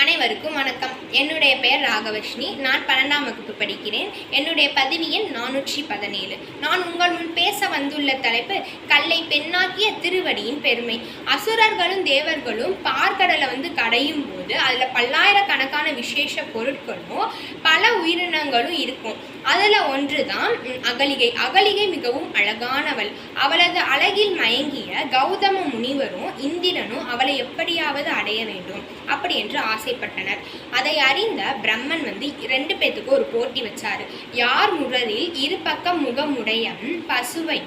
அனைவருக்கும் வணக்கம். என்னுடைய பெயர் ராகவஷ்ணி. நான் 12ஆம் வகுப்பு படிக்கிறேன். என்னுடைய பதவி எண் 417. நான் உங்கள் முன் பேச வந்துள்ள தலைப்பு கல்லை பெண்ணாக்கிய திருவடியின் பெருமை. அசுரர்களும் தேவர்களும் பார்க்கடலை கடையும் போது அதில் பல்லாயிரக்கணக்கான விசேஷ பொருட்களும் பல உயிரினங்களும் இருக்கும். அதில் ஒன்று தான் அகலிகை. அகலிகை மிகவும் அழகானவள். அவளது அழகில் மயங்கிய கௌதம முனிவரும் இந்திரனும் அவளை எப்படியாவது அடைய வேண்டும் அப்படி என்று ஆசைப்பட்டனர். அதை அறிந்த பிரம்மன் 2 பேத்துக்கு ஒரு போட்டி வச்சாரு. யார் முதலில் இரு பக்கம் முகமுடைய பசுவை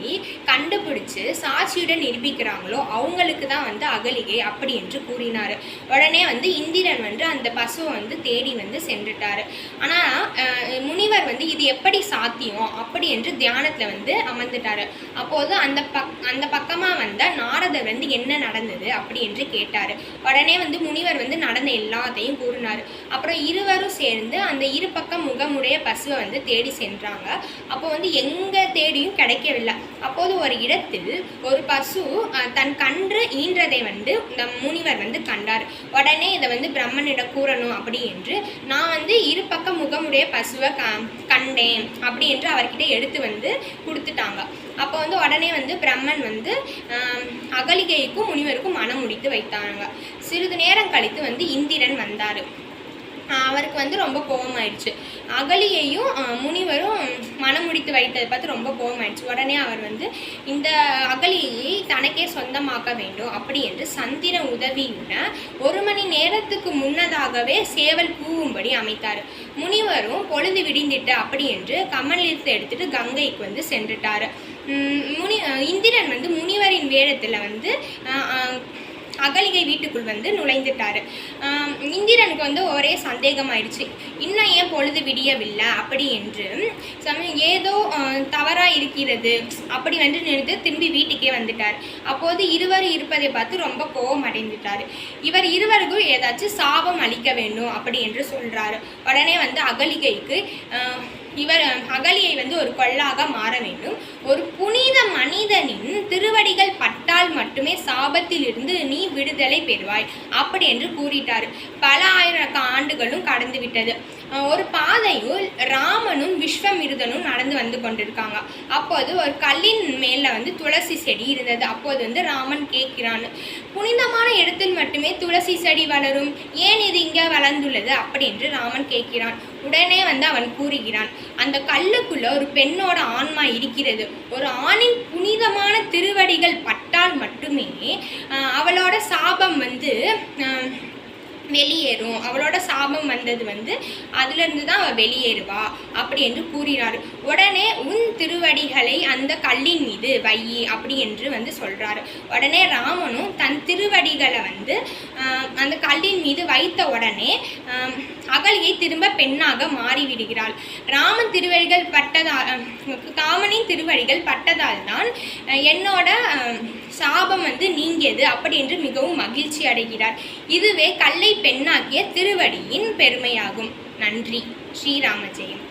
கண்டுபிடிச்சு சாட்சியுடன் நிரூபிக்கிறாங்களோ அவங்களுக்கு தான் அகலிகை அப்படி என்று கூறினார். உடனே இந்திரன் அந்த பசுவை தேடி சென்றுட்டாரு. ஆனால் முனிவர் இது எப்படி சாத்தியம் அப்படி என்று தியானத்தில் அமர்ந்துட்டாரு. அப்போது அந்த பக்கமாக வந்த நாரதர் என்ன நடந்தது அப்படி என்று கேட்டார். உடனே முனிவர் நடந்த எல்லாத்தையும் கூறினார். அப்புறம் இருவரும் சேர்ந்து அந்த இரு பக்கம் முகமுடைய பசுவை தேடி சென்றாங்க. அப்போ எங்கே தேடியும் கிடைக்கவில்லை. அப்போது ஒரு இடத்தில் ஒரு பசு தன் கன்று ஈன்றதை முனிவர் கண்டார். உடனே இதை பிரம்மனிடம் கூறணும் அப்படி என்று நான் இரு பக்கம் முகமுடைய பசுவை கண்டேன் அப்படி என்று அவர்கிட்ட எடுத்து கொடுத்துட்டாங்க. அப்போ உடனே பிரம்மன் அகலிகைக்கும் முனிவருக்கும் மனம் முடித்து வைத்தாங்க. சிறிது நேரம் கழித்து இந்திரன் வந்தார். அவருக்கு ரொம்ப கோபமாயிடுச்சு. அகலியையும் முனிவரும் மனம் முடித்து வைத்ததை பார்த்து ரொம்ப கோபமாயிடுச்சு. உடனே அவர் இந்த அகலியை தனக்கே சொந்தமாக்க வேண்டும் அப்படி என்று சந்திர உதவியுடன் 1 மணி நேரத்துக்கு முன்னதாகவே சேவல் கூவும்படி அமைத்தார். முனிவரும் பொழுது விடிந்திட்டு அப்படி என்று கமலத்தை எடுத்துட்டு கங்கைக்கு சென்றுட்டார். இந்திரன் முனிவரின் வேடத்தில் அகலிகை வீட்டுக்குள் நுழைந்துட்டாரு. இந்திரனுக்கு ஒரே சந்தேகமாயிடுச்சு. இன்னும் ஏன் பொழுது விடியவில்லை அப்படி என்று ஏதோ தவறாக இருக்கிறது அப்படி நினைத்து திரும்பி வீட்டுக்கே வந்துட்டார். அப்போது இருவர் இருப்பதை பார்த்து ரொம்ப கோபம் அடைந்துட்டார். இவர் இருவருக்கும் ஏதாச்சும் சாபம் அளிக்க வேண்டும் அப்படி என்று சொல்கிறாரு. உடனே அகலிகைக்கு இவர் அகலியை ஒரு கொள்ளாக மாற வேண்டும். ஒரு புனித மனிதனின் திருவடிகள் பட்டால் மட்டுமே சாபத்தில் இருந்து நீ விடுதலை பெறுவாய் அப்படி என்று கூறிட்டார். பல ஆயிரம் ஆண்டுகளும் கடந்து விட்டது. ஒரு பாதையில் ராமனும் விஸ்வமிருதனும் நடந்து கொண்டிருக்காங்க. அப்போது ஒரு கல்லின் மேல துளசி செடி இருந்தது. அப்போது ராமன் கேட்கிறான், புனிதமான இடத்தில் மட்டுமே துளசி செடி வளரும், ஏன் இது இங்கே வளர்ந்துள்ளது அப்படி என்று ராமன் கேட்கிறான். உடனே அவன் கூறுகிறான், அந்த கல்லுக்குள்ள ஒரு பெண்ணோட ஆன்மா இருக்கிறது. ஒரு ஆணின் புனிதமான திருவடிகள் பட்டால் மட்டுமே அவளோட சாபம் வெளியேறும். அவளோட சாபம் வந்தது அதிலிருந்து தான் அவள் வெளியேறுவா அப்படி என்று கூறினார். உடனே உன் திருவடிகளை அந்த கல்லின் மீது வை அப்படி என்று சொல்றாரு. உடனே ராமனும் தன் திருவடிகளை அந்த கல்லின் மீது வைத்த உடனே அகலியை திரும்ப பெண்ணாக மாறிவிடுகிறாள். ராமன் திருவடிகள் பட்டதால் காமனின் திருவடிகள் பட்டதால் தான் என்னோட சாபம் நீங்கியது அப்படி என்று மிகவும் மகிழ்ச்சி அடைகிறார். இதுவே கல்லை பெண்ணாக்கிய திருவடியின் பெருமையாகும். நன்றி. ஸ்ரீராம ஜெயம்.